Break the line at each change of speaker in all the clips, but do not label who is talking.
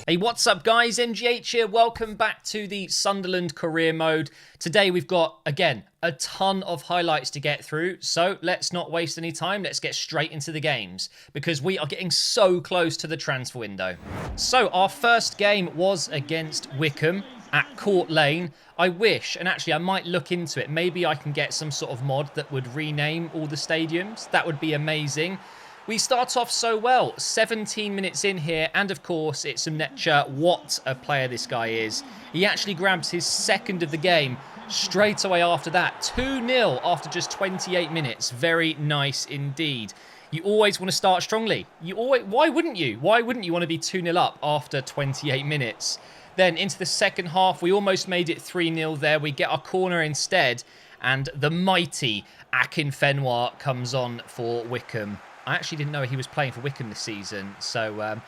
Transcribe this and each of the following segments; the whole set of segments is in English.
Hey, what's up guys? MGH here. Welcome back to the Sunderland career mode. Today we've got, again, a ton of highlights to get through. So let's not waste any time. Let's get straight into the games because we are getting so close to the transfer window. So our first game was against Wycombe at Court Lane. I wish, and actually I might look into it, maybe I can get some sort of mod that would rename all the stadiums. That would be amazing. We start off so well, 17 minutes in here, and of course, it's Mcgeady. What a player this guy is. He actually grabs his second of the game straight away after that. 2-0 after just 28 minutes. Very nice indeed. You always want to start strongly. Why wouldn't you? Why wouldn't you want to be 2-0 up after 28 minutes? Then into the second half, we almost made it 3-0 there. We get our corner instead, and the mighty Akinfenwa comes on for Wycombe. I actually didn't know he was playing for Wycombe this season. So,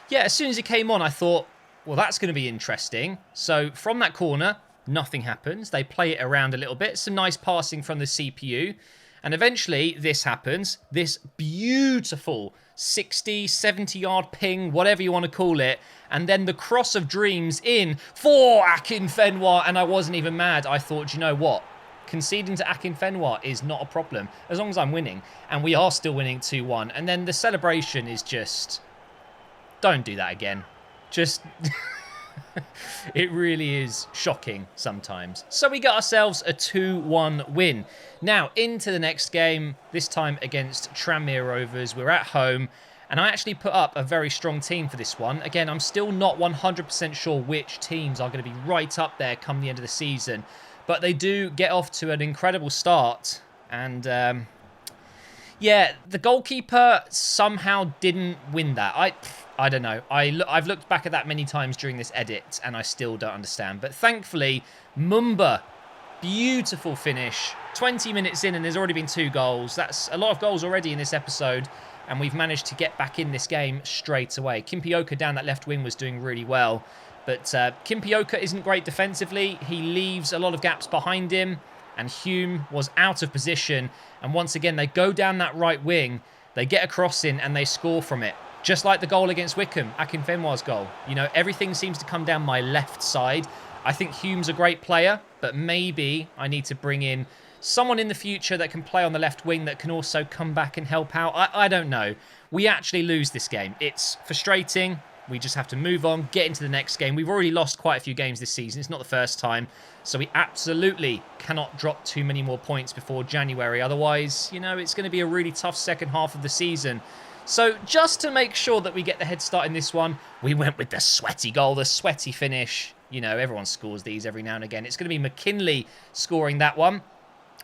yeah, as soon as he came on, I thought, well, that's going to be interesting. So, from that corner, nothing happens. They play it around a little bit. Some nice passing from the CPU. And eventually, this happens. This beautiful 60, 70-yard ping, whatever you want to call it. And then the cross of dreams in for Akinfenwa. And I wasn't even mad. I thought, you know what? Conceding to Akinfenwa is not a problem as long as I'm winning, and we are still winning 2-1. And then the celebration is just, don't do that again. Just it really is shocking sometimes. So we got ourselves a 2-1 win. Now into the next game, this time against Tranmere Rovers. We're at home, and I actually put up a very strong team for this one. Again, I'm still not 100% sure which teams are going to be right up there come the end of the season. But they do get off to an incredible start. And, yeah, the goalkeeper somehow didn't win that. I don't know. I've looked back at that many times during this edit, and I still don't understand. But thankfully, Mumba, beautiful finish. 20 minutes in, and there's already been 2 goals. That's a lot of goals already in this episode. And we've managed to get back in this game straight away. Kimpioka down that left wing was doing really well. But Kimpioka isn't great defensively. He leaves a lot of gaps behind him. And Hume was out of position. And once again, they go down that right wing. They get a cross in and they score from it. Just like the goal against Wycombe, Akinfenwa's goal. You know, everything seems to come down my left side. I think Hume's a great player. But maybe I need to bring in someone in the future that can play on the left wing that can also come back and help out. I don't know. We actually lose this game. It's frustrating. We just have to move on, get into the next game. We've already lost quite a few games this season. It's not the first time. So we absolutely cannot drop too many more points before January. Otherwise, you know, it's going to be a really tough second half of the season. So just to make sure that we get the head start in this one, we went with the sweaty goal, the sweaty finish. You know, everyone scores these every now and again. It's going to be McKinley scoring that one.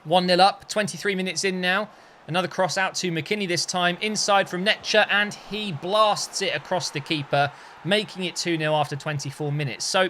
1-0 up, 23 minutes in now. Another cross out to McKinney this time, inside from Mcgeady, and he blasts it across the keeper, making it 2-0 after 24 minutes. So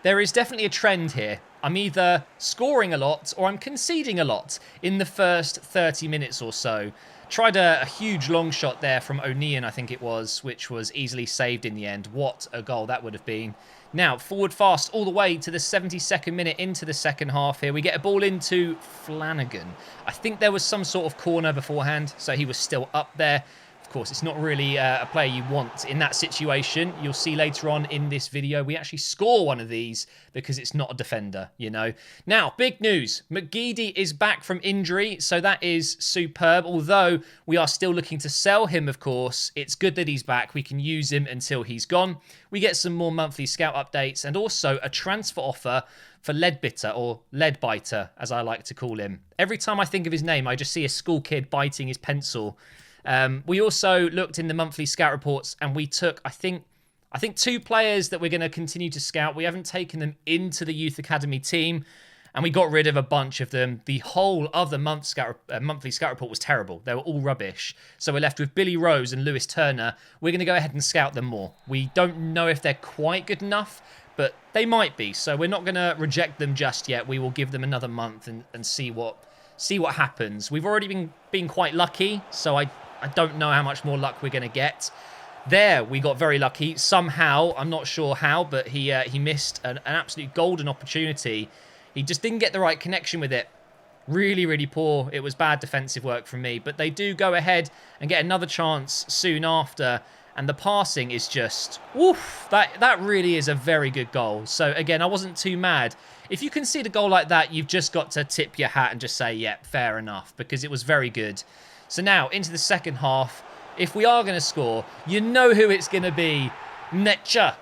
there is definitely a trend here. I'm either scoring a lot or I'm conceding a lot in the first 30 minutes or so. Tried a huge long shot there from O'Neill, I think it was, which was easily saved in the end. What a goal that would have been. Now, forward fast all the way to the 72nd minute into the second half here. We get a ball into Flanagan. I think there was some sort of corner beforehand, so he was still up there. Of course, it's not really a player you want in that situation. You'll see later on in this video, we actually score one of these because it's not a defender, you know. Now, big news. Mcgeady is back from injury, so that is superb. Although we are still looking to sell him, of course. It's good that he's back. We can use him until he's gone. We get some more monthly scout updates and also a transfer offer for Leadbitter, or Leadbiter, as I like to call him. Every time I think of his name, I just see a school kid biting his pencil. We also looked in the monthly scout reports and we took, I think 2 players that we're going to continue to scout. We haven't taken them into the youth academy team and we got rid of a bunch of them. The whole of the monthly scout report was terrible. They were all rubbish. So we're left with Billy Rose and Lewis Turner. We're going to go ahead and scout them more. We don't know if they're quite good enough, but they might be. So we're not going to reject them just yet. We will give them another month and see what happens. We've already been quite lucky, so I don't know how much more luck we're going to get. There, we got very lucky. Somehow, I'm not sure how, but he missed an absolute golden opportunity. He just didn't get the right connection with it. Really, really poor. It was bad defensive work from me. But they do go ahead and get another chance soon after. And the passing is just, woof, that really is a very good goal. So again, I wasn't too mad. If you concede a goal like that, you've just got to tip your hat and just say, yeah, fair enough, because it was very good. So now, into the second half, if we are going to score, you know who it's going to be. Nemecha.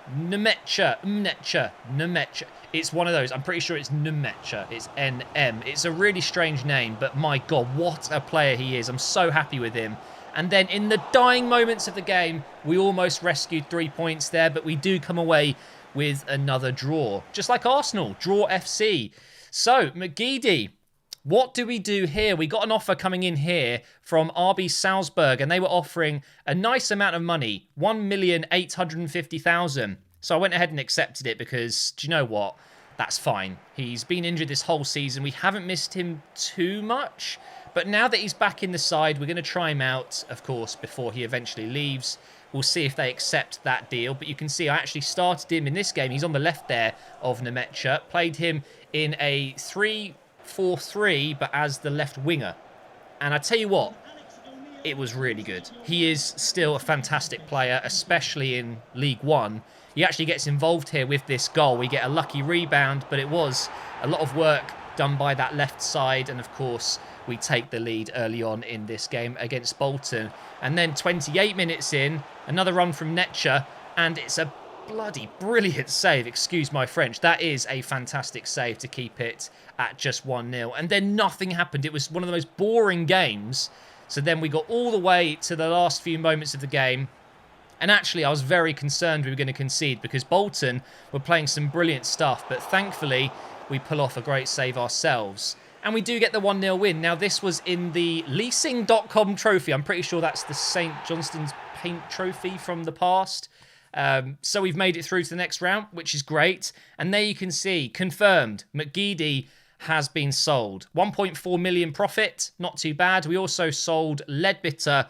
It's one of those. I'm pretty sure it's Nemecha. It's NM. It's a really strange name, but my God, what a player he is. I'm so happy with him. And then in the dying moments of the game, we almost rescued 3 points there, but we do come away with another draw. Just like Arsenal, draw FC. So, Mcgeady, what do we do here? We got an offer coming in here from RB Salzburg, and they were offering a nice amount of money, 1,850,000. So I went ahead and accepted it because, do you know what? That's fine. He's been injured this whole season. We haven't missed him too much. But now that he's back in the side, we're going to try him out, of course, before he eventually leaves. We'll see if they accept that deal. But you can see I actually started him in this game. He's on the left there of Nemecha. Played him in a 3-4-3, but as the left winger. And I tell you what, it was really good. He is still a fantastic player, especially in League One. He actually gets involved here with this goal. We get a lucky rebound, but it was a lot of work done by that left side. And of course, we take the lead early on in this game against Bolton. And then 28 minutes in, another run from Nemecha, and it's a bloody brilliant save, excuse my French. That is a fantastic save to keep it at just 1-0. And then nothing happened. It was one of the most boring games. So then we got all the way to the last few moments of the game. And actually, I was very concerned we were going to concede because Bolton were playing some brilliant stuff. But thankfully, we pull off a great save ourselves. And we do get the 1-0 win. Now, this was in the leasing.com trophy. I'm pretty sure that's the St. Johnstone's Paint trophy from the past. So we've made it through to the next round, which is great. And there you can see, confirmed, Mcgeady has been sold. 1.4 million profit, not too bad. We also sold Ledbetter.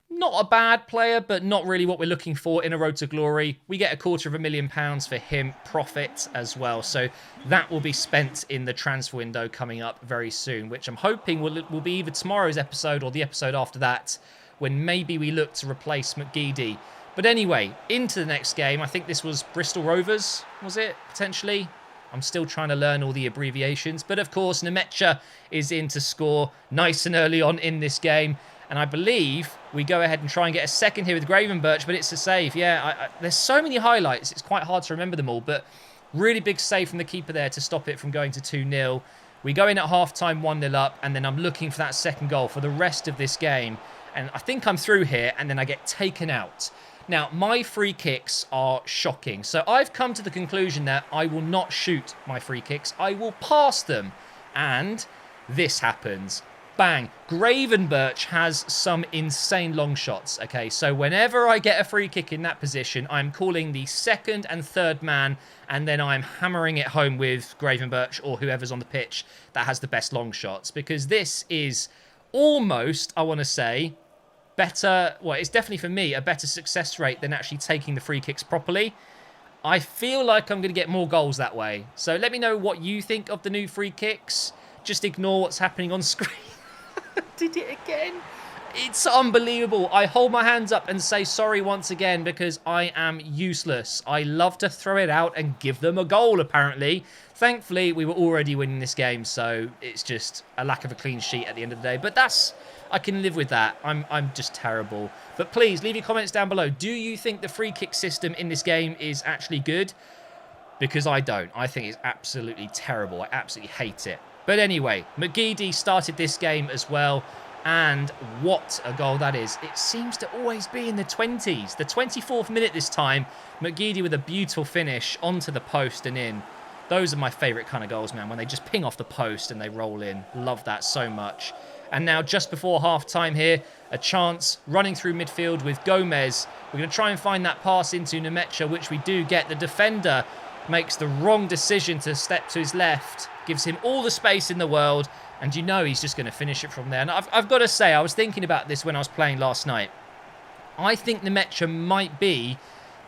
Not a bad player, but not really what we're looking for in a Road to Glory. We get £250,000 for him profit as well. So that will be spent in the transfer window coming up very soon, which I'm hoping will be either tomorrow's episode or the episode after that, when maybe we look to replace Mcgeady. But anyway, into the next game. I think this was Bristol Rovers, was it, potentially? I'm still trying to learn all the abbreviations. But of course, Nemecha is in to score nice and early on in this game. And I believe we go ahead and try and get a second here with Gravenberch, but it's a save. Yeah, there's so many highlights. It's quite hard to remember them all, but really big save from the keeper there to stop it from going to 2-0. We go in at half-time 1-0 up, and then I'm looking for that second goal for the rest of this game. And I think I'm through here, and then I get taken out. Now, my free kicks are shocking. So I've come to the conclusion that I will not shoot my free kicks. I will pass them. And this happens. Bang. Gravenberch has some insane long shots. Okay, so whenever I get a free kick in that position, I'm calling the second and third man, and then I'm hammering it home with Gravenberch or whoever's on the pitch that has the best long shots. Because this is almost, I want to say, better, well, it's definitely for me a better success rate than actually taking the free kicks properly. I feel like I'm going to get more goals that way. So let me know what you think of the new free kicks. Just ignore what's happening on screen. Did it again? It's unbelievable. I hold my hands up and say sorry once again because I am useless. I love to throw it out and give them a goal, apparently. Thankfully, we were already winning this game, so it's just a lack of a clean sheet at the end of the day. But I can live with that. I'm just terrible. But please, leave your comments down below. Do you think the free kick system in this game is actually good? Because I don't. I think it's absolutely terrible. I absolutely hate it. But anyway, Mcgeady started this game as well. And what a goal that is. It seems to always be in the 20s. The 24th minute this time. Mcgeady with a beautiful finish onto the post and in. Those are my favourite kind of goals, man. When they just ping off the post and they roll in. Love that so much. And now just before half-time here, a chance running through midfield with Gomez. We're going to try and find that pass into Nemecha, which we do get. The defender makes the wrong decision to step to his left. Gives him all the space in the world. And you know he's just going to finish it from there. And I've got to say, I was thinking about this when I was playing last night. I think Nemecha might be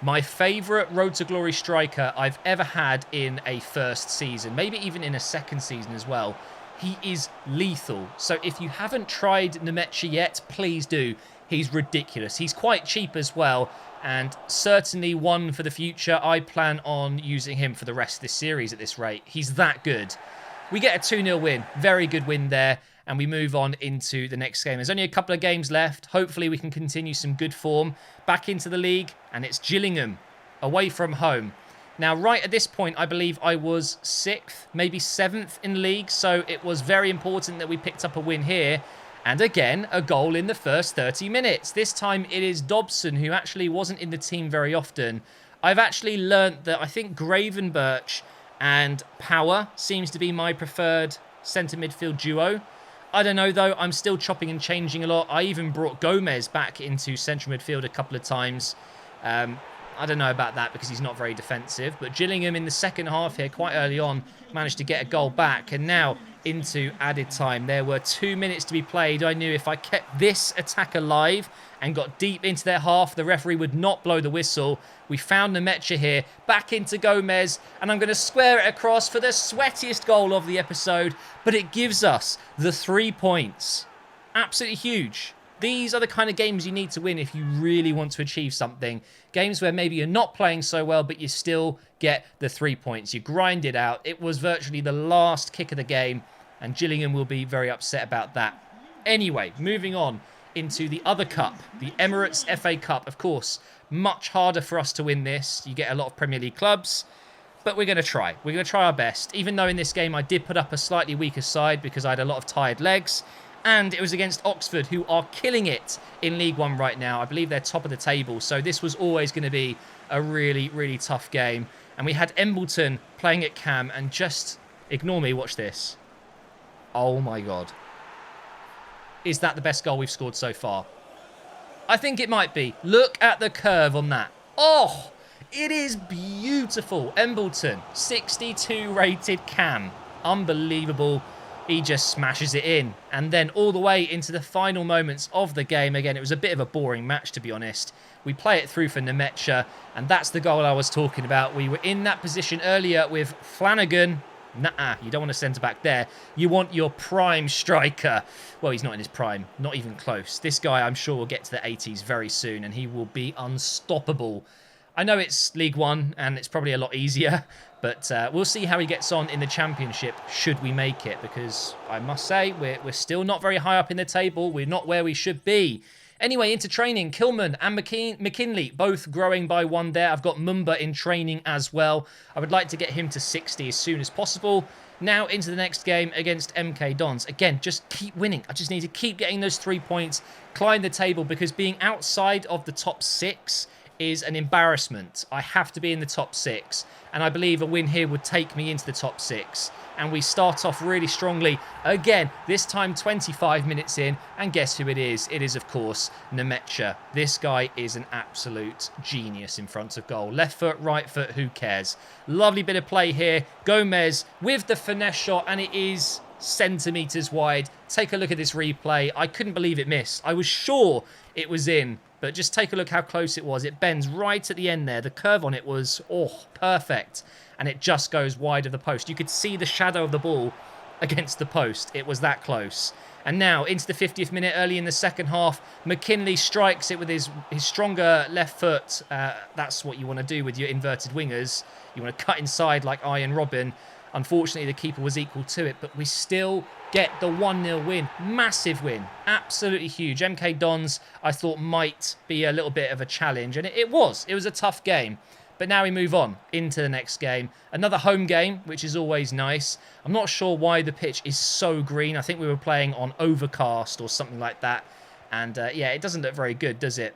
my favourite Road to Glory striker I've ever had in a first season. Maybe even in a second season as well. He is lethal. So if you haven't tried Nemecha yet, please do. He's ridiculous. He's quite cheap as well. and certainly one for the future. I plan on using him for the rest of this series at this rate. He's that good. We get a 2-0 win. Very good win there. And we move on into the next game. There's only a couple of games left. Hopefully we can continue some good form. Back into the league. And it's Gillingham away from home. Now, right at this point, I believe I was 6th, maybe 7th in the league. So it was very important that we picked up a win here. And again, a goal in the first 30 minutes. This time it is Dobson, who actually wasn't in the team very often. I've actually learnt that I think Gravenberch and Power seems to be my preferred centre midfield duo. I don't know, though. I'm still chopping and changing a lot. I even brought Gomez back into central midfield a couple of times. I don't know about that because he's not very defensive. But Gillingham in the second half here, quite early on, managed to get a goal back. And now into added time. There were 2 minutes to be played. I knew if I kept this attack alive and got deep into their half, the referee would not blow the whistle. We found Nemecha here, back into Gomez, and I'm going to square it across for the sweatiest goal of the episode, but it gives us the 3 points. Absolutely huge. These are the kind of games you need to win if you really want to achieve something. Games where maybe you're not playing so well, but you still get the 3 points. You grind it out. It was virtually the last kick of the game, and Gillingham will be very upset about that. Anyway, moving on into the other cup, the Emirates FA Cup. Of course, much harder for us to win this. You get a lot of Premier League clubs, but we're going to try. We're going to try our best. Even though in this game I did put up a slightly weaker side because I had a lot of tired legs. And it was against Oxford, who are killing it in League One right now. I believe they're top of the table. So this was always going to be a really, really tough game. And we had Embleton playing at Cam. And just ignore me, watch this. Oh my God. Is that the best goal we've scored so far? I think it might be. Look at the curve on that. Oh, it is beautiful. Embleton, 62 rated Cam. Unbelievable. He just smashes it in. And then all the way into the final moments of the game. Again, it was a bit of a boring match, to be honest. We play it through for Nemecha, and that's the goal I was talking about. We were in that position earlier with Flanagan. Nah, you don't want a centre-back there. You want your prime striker. Well, he's not in his prime. Not even close. This guy, I'm sure, will get to the 80s very soon, and he will be unstoppable. I know it's League One, and it's probably a lot easier, but we'll see how he gets on in the Championship, should we make it, because I must say, we're still not very high up in the table. We're not where we should be. Anyway, into training, Kilman and McKinley both growing by 1 there. I've got Mumba in training as well. I would like to get him to 60 as soon as possible. Now into the next game against MK Dons. Again, just keep winning. I just need to keep getting those 3 points, climb the table, because being outside of the top 6 is an embarrassment. I have to be in the top 6, and I believe a win here would take me into the top 6. And we start off really strongly. Again, this time 25 minutes in, and guess who it is? It is, of course, Nemecha. This guy is an absolute genius in front of goal. Left foot, right foot, who cares? Lovely bit of play here. Gomez with the finesse shot, and it is centimetres wide. Take a look at this replay. I couldn't believe it missed. I was sure it was in, but just take a look how close it was. It bends right at the end there. The curve on it was, perfect. And it just goes wide of the post. You could see the shadow of the ball against the post. It was that close. And now into the 50th minute, early in the second half, McKinley strikes it with his stronger left foot. That's what you want to do with your inverted wingers. You want to cut inside like Ian Robin. Unfortunately, the keeper was equal to it, but we still get the 1-0 win. Massive win. Absolutely huge. MK Dons, I thought, might be a little bit of a challenge, and it was. It was a tough game. But now we move on into the next game. Another home game, which is always nice. I'm not sure why the pitch is so green. I think we were playing on Overcast or something like that. And yeah, it doesn't look very good, does it?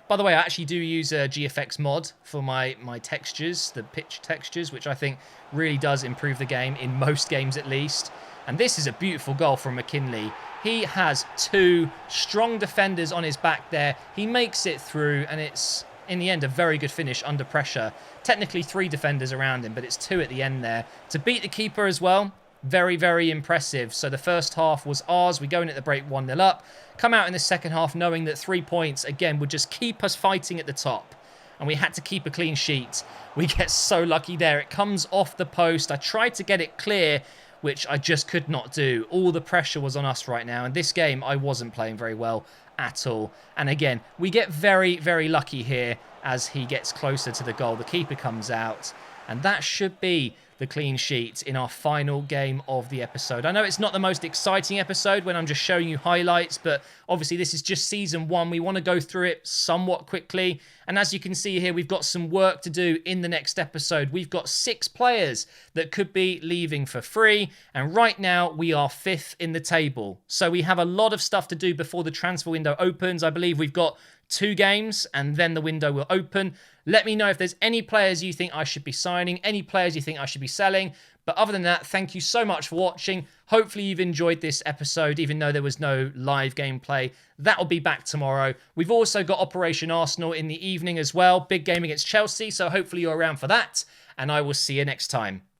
By the way, I actually do use a GFX mod for my textures, the pitch textures, which I think really does improve the game, in most games at least. And this is a beautiful goal from McKinley. He has 2 strong defenders on his back there. He makes it through, and it's, in the end, a very good finish under pressure. Technically 3 defenders around him, but it's 2 at the end there. To beat the keeper as well, very, very impressive. So the first half was ours. We go in at the break 1-0 up. Come out in the second half knowing that 3 points, again, would just keep us fighting at the top. And we had to keep a clean sheet. We get so lucky there. It comes off the post. I tried to get it clear. which I just could not do. All the pressure was on us right now. And this game, I wasn't playing very well at all. And again, we get very, very lucky here as he gets closer to the goal. The keeper comes out, and that should be the clean sheet in our final game of the episode. I know it's not the most exciting episode when I'm just showing you highlights, but obviously this is just season 1. We want to go through it somewhat quickly. And as you can see here, we've got some work to do in the next episode. We've got 6 players that could be leaving for free. And right now we are 5th in the table. So we have a lot of stuff to do before the transfer window opens. I believe we've got 2 games and then the window will open. Let me know if there's any players you think I should be signing, any players you think I should be selling. But other than that, thank you so much for watching. Hopefully you've enjoyed this episode, even though there was no live gameplay. That will be back tomorrow. We've also got Operation Arsenal in the evening as well. Big game against Chelsea, so hopefully you're around for that. And I will see you next time.